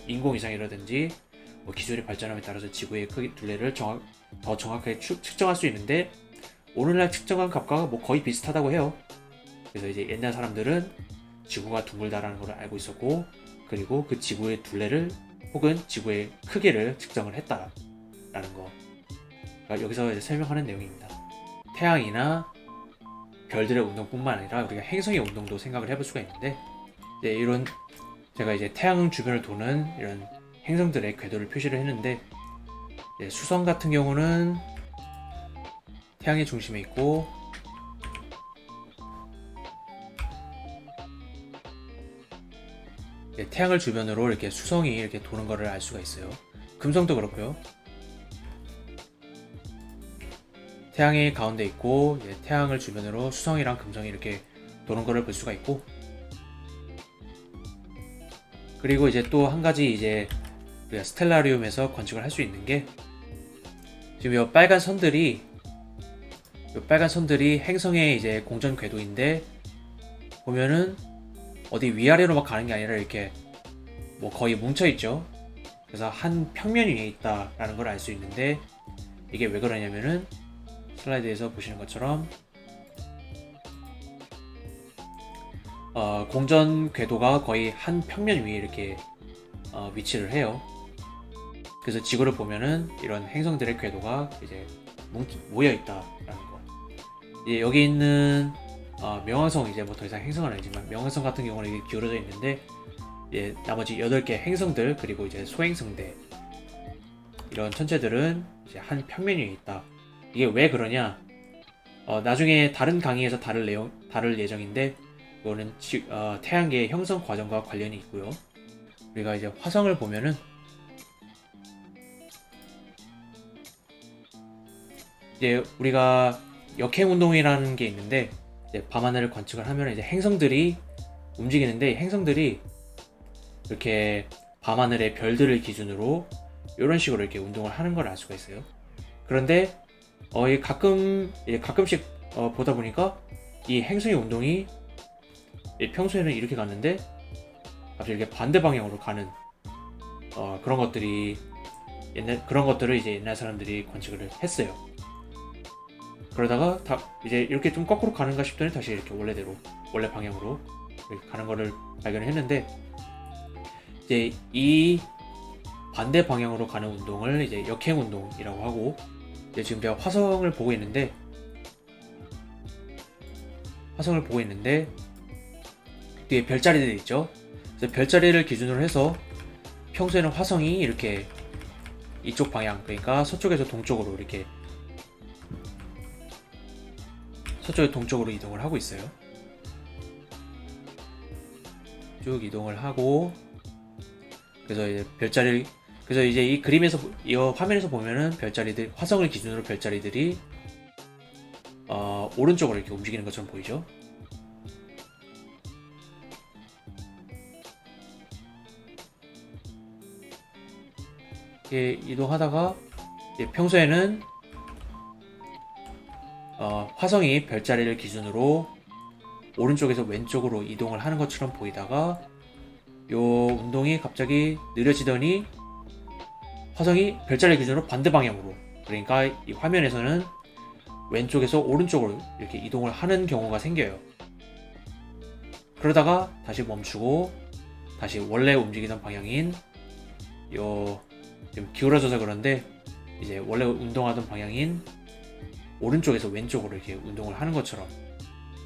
인공위성이라든지 뭐 기술이 발전함에 따라서 지구의 둘레를 더 정확하게 측정할 수 있는데, 오늘날 측정한 값과 뭐 거의 비슷하다고 해요. 그래서 이제 옛날 사람들은 지구가 둥글다라는 걸 알고 있었고, 그리고 그 지구의 둘레를 혹은 지구의 크기를 측정을 했다라는 거. 그러니까 여기서 이제 설명하는 내용입니다. 태양이나 별들의 운동뿐만 아니라 우리가 행성의 운동도 생각을 해볼 수가 있는데, 이제 제가 이제 태양 주변을 도는 이런 행성들의 궤도를 표시를 했는데, 수성 같은 경우는 태양의 중심에 있고, 태양을 주변으로 이렇게 수성이 이렇게 도는 것을 알 수가 있어요. 금성도 그렇고요. 태양이 가운데 있고, 태양을 주변으로 수성이랑 금성이 이렇게 도는 것을 볼 수가 있고, 그리고 이제 또 한 가지 이제 스텔라리움에서 관측을 할 수 있는 게, 지금 이 빨간 선들이 행성의 이제 공전 궤도인데, 보면은 어디 위아래로 막 가는 게 아니라 이렇게 뭐 거의 뭉쳐 있죠. 그래서 한 평면 위에 있다라는 걸 알 수 있는데, 이게 왜 그러냐면은 슬라이드에서 보시는 것처럼 공전 궤도가 거의 한 평면 위에 이렇게 위치를 해요. 그래서 지구를 보면은 이런 행성들의 궤도가 이제 모여 있다라는 거. 이제 여기 있는 명왕성, 이제 뭐 더 이상 행성은 아니지만 명왕성 같은 경우는 이게 기울어져 있는데, 나머지 8개 행성들, 그리고 이제 소행성대, 이런 천체들은 이제 한 평면 위에 있다. 이게 왜 그러냐? 나중에 다른 강의에서 다룰 예정인데, 이거는 태양계의 형성 과정과 관련이 있고요. 우리가 이제 화성을 보면은 이제 우리가 역행 운동이라는 게 있는데, 이제 밤하늘을 관측을 하면 이제 행성들이 움직이는데, 행성들이 이렇게 밤하늘의 별들을 기준으로 이런 식으로 이렇게 운동을 하는 걸 알 수가 있어요. 그런데 가끔씩 보다 보니까 이 행성의 운동이 평소에는 이렇게 갔는데 갑자기 이렇게 반대 방향으로 가는 그런 것들을 이제 옛날 사람들이 관측을 했어요. 그러다가 이제 이렇게 좀 거꾸로 가는가 싶더니 다시 이렇게 원래 방향으로 이렇게 가는 거를 발견을 했는데, 이제 이 반대 방향으로 가는 운동을 이제 역행 운동이라고 하고, 이제 지금 제가 화성을 보고 있는데 뒤에 별자리들 있죠. 그래서 별자리를 기준으로 해서 평소에는 화성이 이렇게 이쪽 방향, 그러니까 서쪽에서 동쪽으로 이동을 하고 있어요. 쭉 이동을 하고, 그래서 이제 이 그림에서, 이 화면에서 보면은 화성을 기준으로 별자리들이 오른쪽으로 이렇게 움직이는 것처럼 보이죠. 이렇게 이동하다가 평소에는 화성이 별자리를 기준으로 오른쪽에서 왼쪽으로 이동을 하는 것처럼 보이다가 요 운동이 갑자기 느려지더니 화성이 별자리 기준으로 반대 방향으로, 그러니까 이 화면에서는 왼쪽에서 오른쪽으로 이렇게 이동을 하는 경우가 생겨요. 그러다가 다시 멈추고 다시 원래 움직이던 방향인 좀 기울어져서 그런데 이제 원래 운동하던 방향인 오른쪽에서 왼쪽으로 이렇게 운동을 하는 것처럼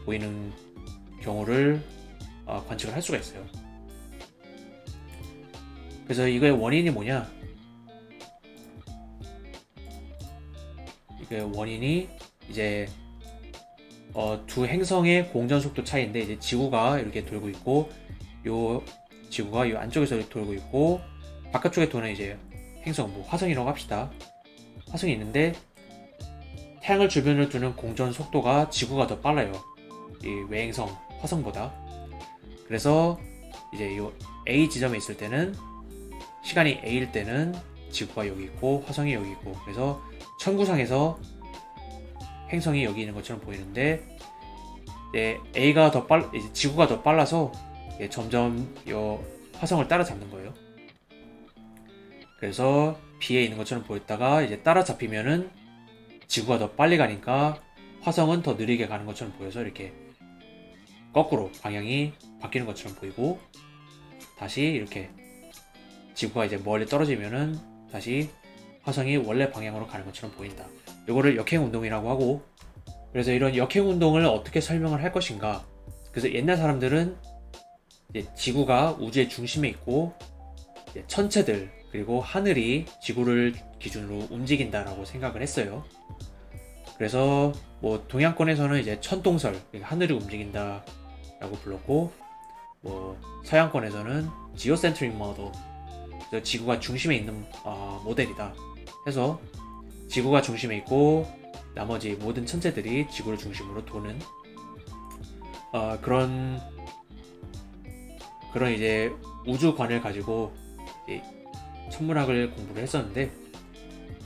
보이는 경우를 관측을 할 수가 있어요. 그래서 이거의 원인이 뭐냐? 이게 원인이 이제 두 행성의 공전 속도 차이인데, 이제 지구가 이렇게 돌고 있고, 지구가 요 안쪽에서 이렇게 돌고 있고, 바깥쪽에 도는 이제 행성, 화성이라고 합시다. 화성이 있는데 태양을 주변으로 두는 공전 속도가 지구가 더 빨라요. 이 외행성 화성보다. 그래서 이제 요 A 지점에 있을 때는, 시간이 A일 때는 지구가 여기 있고 화성이 여기 있고, 그래서 천구상에서 행성이 여기 있는 것처럼 보이는데, 이제 이제 지구가 더 빨라서 점점 요 화성을 따라잡는 거예요. 그래서 B에 있는 것처럼 보였다가 이제 따라잡히면은 지구가 더 빨리 가니까 화성은 더 느리게 가는 것처럼 보여서 이렇게 거꾸로 방향이 바뀌는 것처럼 보이고, 다시 이렇게 지구가 이제 멀리 떨어지면은 다시 화성이 원래 방향으로 가는 것처럼 보인다. 이거를 역행 운동이라고 하고, 그래서 이런 역행 운동을 어떻게 설명을 할 것인가? 그래서 옛날 사람들은 이제 지구가 우주의 중심에 있고 이제 천체들 그리고 하늘이 지구를 기준으로 움직인다라고 생각을 했어요. 그래서 동양권에서는 이제 천동설, 그러니까 하늘이 움직인다라고 불렀고, 서양권에서는 지오센트릭 모델, 그래서 지구가 중심에 있는 모델이다 해서 지구가 중심에 있고 나머지 모든 천체들이 지구를 중심으로 도는 그런 이제 우주관을 가지고 이제 천문학을 공부를 했었는데,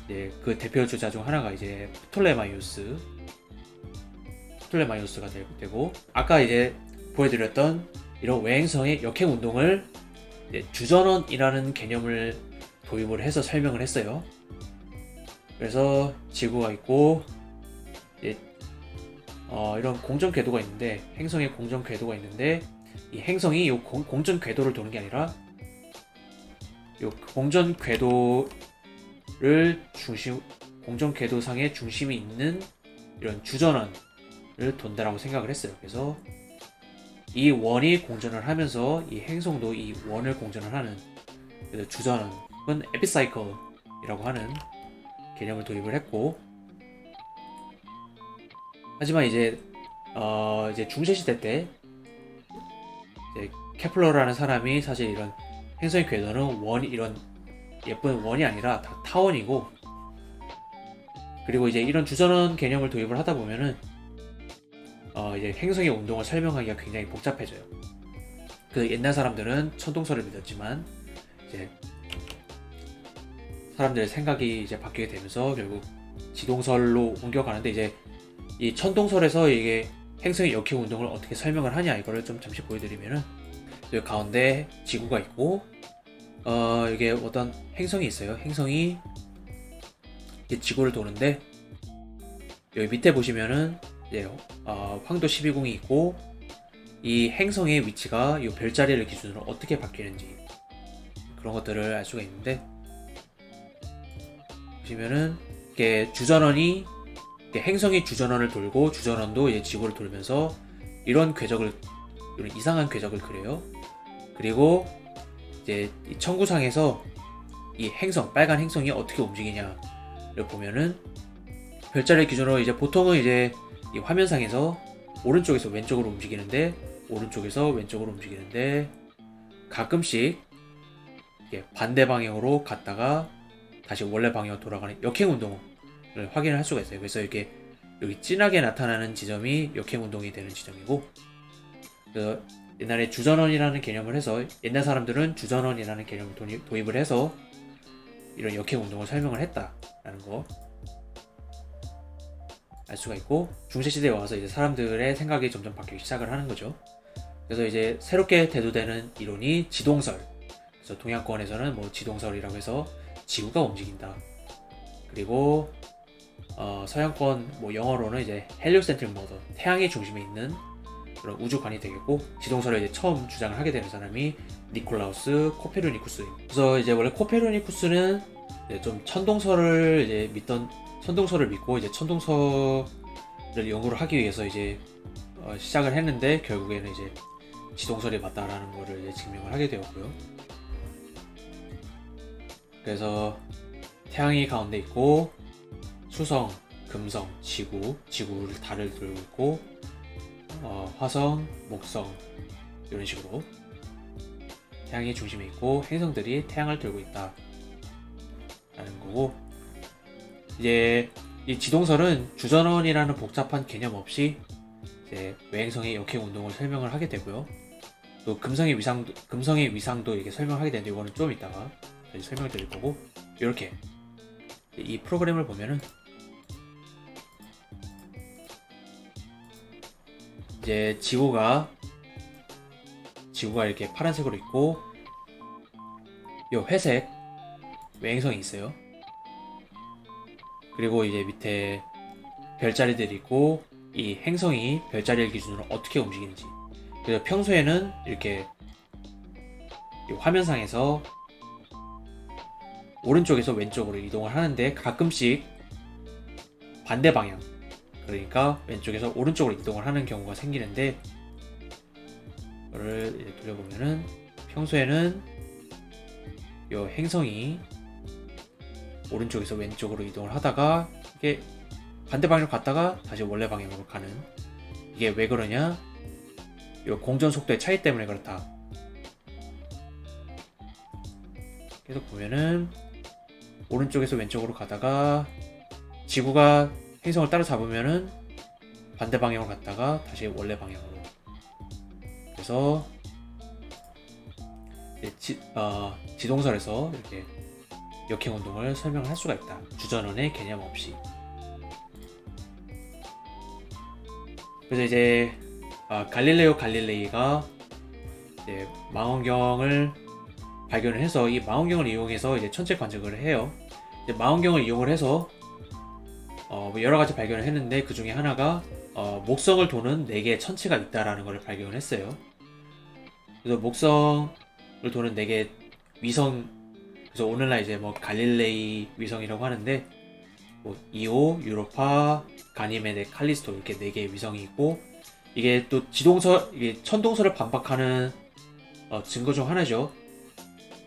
이제 그 대표 주자 중 하나가 이제 프톨레마이오스가 되고, 아까 이제 보여드렸던 이런 외행성의 역행 운동을 주전원이라는 개념을 도입을 해서 설명을 했어요. 그래서 지구가 있고 이런 공전 궤도가 있는데, 행성의 공전 궤도가 있는데, 이 행성이 이 공전 궤도를 도는 게 아니라 이 공전 궤도상의 중심이 있는 이런 주전원을 돈다라고 생각을 했어요. 그래서 이 원이 공전을 하면서 이 행성도 이 원을 공전을 하는, 그래서 주전원은 에피사이클이라고 하는 개념을 도입을 했고, 하지만 이제 중세 시대 때 이제 케플러라는 사람이 사실 이런 행성의 궤도는 이런 예쁜 원이 아니라 다 타원이고, 그리고 이제 이런 주전원 개념을 도입을 하다 보면은 이제 행성의 운동을 설명하기가 굉장히 복잡해져요. 그 옛날 사람들은 천동설을 믿었지만 이제 사람들의 생각이 이제 바뀌게 되면서 결국 지동설로 옮겨가는데, 이제 이 천동설에서 이게 행성의 역행 운동을 어떻게 설명을 하냐, 이거를 좀 잠시 보여드리면은, 여기 가운데 지구가 있고 이게 어떤 행성이 있어요. 행성이 지구를 도는데, 여기 밑에 보시면은 이제 황도 12궁이 있고, 이 행성의 위치가 이 별자리를 기준으로 어떻게 바뀌는지 그런 것들을 알 수가 있는데, 보시면은 이게 주전원이 행성이 주전원을 돌고 주전원도 이제 지구를 돌면서 이런 이상한 궤적을 그려요. 그리고 이제 이 청구상에서 이 행성, 빨간 행성이 어떻게 움직이냐를 보면은, 별자리 기준으로 이제 보통은 이제 이 화면상에서 오른쪽에서 왼쪽으로 움직이는데, 가끔씩 이게 반대 방향으로 갔다가 다시 원래 방향으로 돌아가는 역행 운동을 확인을 할 수가 있어요. 그래서 이렇게 여기 진하게 나타나는 지점이 역행 운동이 되는 지점이고, 그 옛날에 주전원이라는 개념을 해서, 옛날 사람들은 주전원이라는 개념을 도입을 해서 이런 역행 운동을 설명을 했다라는 거 알 수가 있고, 중세시대에 와서 이제 사람들의 생각이 점점 바뀌기 시작을 하는 거죠. 그래서 이제 새롭게 대두되는 이론이 지동설. 그래서 동양권에서는 뭐 지동설이라고 해서 지구가 움직인다. 그리고 서양권 뭐 영어로는 이제 헬리오센트릭 모더, 태양의 중심에 있는 그런 우주관이 되겠고, 지동설을 이제 처음 주장을 하게 되는 사람이 니콜라우스 코페르니쿠스입니다. 그래서 이제 원래 코페르니쿠스는 이제 좀 천동설을 믿고 이제 천동설을 연구를 하기 위해서 이제 시작을 했는데, 결국에는 이제 지동설이 맞다라는 거를 이제 증명을 하게 되었고요. 그래서 태양이 가운데 있고, 수성, 금성, 지구를 달을 들고 있고, 화성, 목성, 이런 식으로 태양이 중심에 있고 행성들이 태양을 들고 있다 라는 거고, 이제 이 지동설은 주전원이라는 복잡한 개념 없이 이제 외행성의 역행 운동을 설명을 하게 되고요. 또 금성의 위상도 이렇게 설명하게 되는데, 이거는 좀 이따가 설명을 드릴 거고, 이렇게 이 프로그램을 보면은 이제 지구가 이렇게 파란색으로 있고, 이 회색 외행성이 있어요. 그리고 이제 밑에 별자리들이 있고, 이 행성이 별자리를 기준으로 어떻게 움직이는지. 그래서 평소에는 이렇게 이 화면상에서 오른쪽에서 왼쪽으로 이동을 하는데, 가끔씩 반대 방향, 그러니까 왼쪽에서 오른쪽으로 이동을 하는 경우가 생기는데, 이거를 이제 돌려보면은 평소에는 이 행성이 오른쪽에서 왼쪽으로 이동을 하다가 이게 반대 방향으로 갔다가 다시 원래 방향으로 가는, 이게 왜 그러냐, 이 공전 속도의 차이 때문에 그렇다. 계속 보면은 오른쪽에서 왼쪽으로 가다가 지구가 행성을 따라잡으면은 반대 방향으로 갔다가 다시 원래 방향으로. 그래서 지동설에서 이렇게 역행 운동을 설명할 수가 있다. 주전원의 개념 없이. 그래서 이제 갈릴레오 갈릴레이가 이제 망원경을 발견을 해서, 이 망원경을 이용해서 이제 천체 관측을 해요. 이제 망원경을 이용을 해서 여러 가지 발견을 했는데, 그 중에 하나가 목성을 도는 4개의 천체가 있다라는 것을 발견을 했어요. 그래서 목성을 도는 4개의 위성, 그래서 오늘날 이제 뭐 갈릴레이 위성이라고 하는데, 뭐 이오, 유로파, 가니메데, 칼리스토, 이렇게 4개의 위성이 있고, 이게 또 이게 천동설을 반박하는 증거 중 하나죠.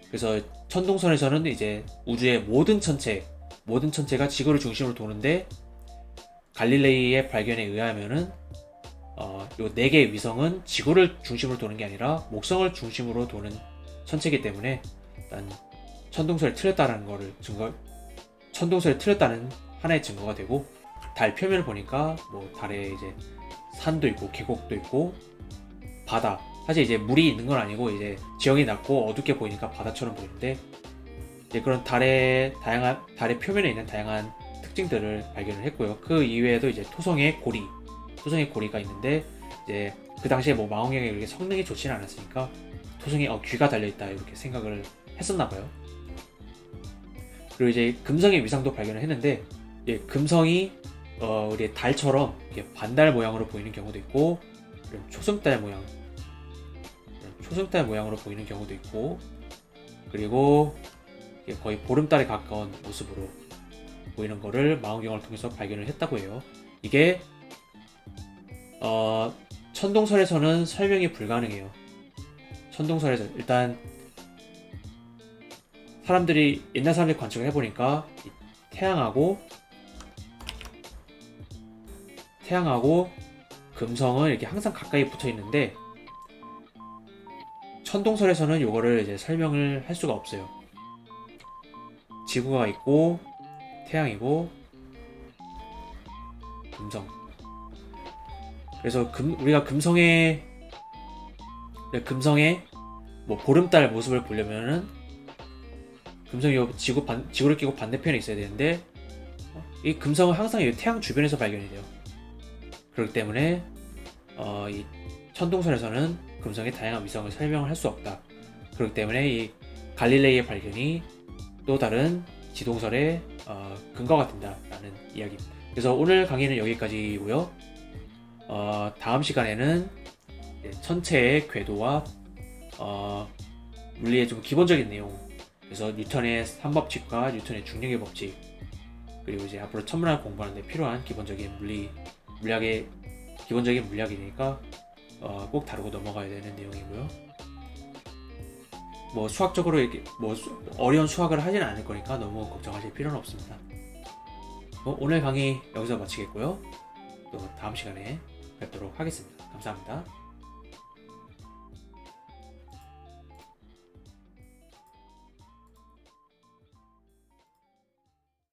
그래서 천동설에서는 이제 우주의 모든 천체가 지구를 중심으로 도는데, 갈릴레이의 발견에 의하면은 요 4개의 위성은 지구를 중심으로 도는 게 아니라 목성을 중심으로 도는 천체이기 때문에 일단 천동설이 틀렸다는 천동설이 틀렸다는 하나의 증거가 되고, 달 표면을 보니까 뭐 달에 이제 산도 있고 계곡도 있고 바다, 사실 이제 물이 있는 건 아니고 이제 지형이 낮고 어둡게 보이니까 바다처럼 보이는데, 이제 그런 달의 표면에 있는 다양한 특징들을 발견을 했고요. 그 이외에도 이제 토성의 고리가 있는데, 이제 그 당시에 뭐 망원경에 이렇게 성능이 좋지는 않았으니까 토성에 귀가 달려있다 이렇게 생각을 했었나 봐요. 그리고 이제 금성의 위상도 발견을 했는데, 예, 금성이 우리 달처럼 이렇게 반달 모양으로 보이는 경우도 있고, 이런 초승달 모양으로 보이는 경우도 있고, 그리고 거의 보름달에 가까운 모습으로 보이는 거를 망원경을 통해서 발견을 했다고 해요. 이게 천동설에서는 설명이 불가능해요. 천동설에서 일단 옛날 사람들이 관측을 해보니까 태양하고 금성은 이렇게 항상 가까이 붙어 있는데, 천동설에서는 이거를 이제 설명을 할 수가 없어요. 지구가 있고 태양이고 금성. 그래서 우리가 금성의 뭐 보름달 모습을 보려면은 금성이 지구를 끼고 반대편에 있어야 되는데, 이 금성은 항상 이 태양 주변에서 발견이 돼요. 그렇기 때문에 이 천동설에서는 금성의 다양한 위성을 설명을 할 수 없다. 그렇기 때문에 이 갈릴레이의 발견이 또 다른 지동설의 근거가 된다라는 이야기입니다. 그래서 오늘 강의는 여기까지고요. 다음 시간에는 천체의 궤도와 물리의 좀 기본적인 내용, 그래서 뉴턴의 3법칙과 뉴턴의 중력의 법칙, 그리고 이제 앞으로 천문학을 공부하는 데 필요한 기본적인 물리학의 기본적인 물리학이니까 꼭 다루고 넘어가야 되는 내용이고요. 뭐 수학적으로 이렇게 뭐 어려운 수학을 하지는 않을 거니까 너무 걱정하실 필요는 없습니다. 오늘 강의 여기서 마치겠고요. 또 다음 시간에 뵙도록 하겠습니다. 감사합니다.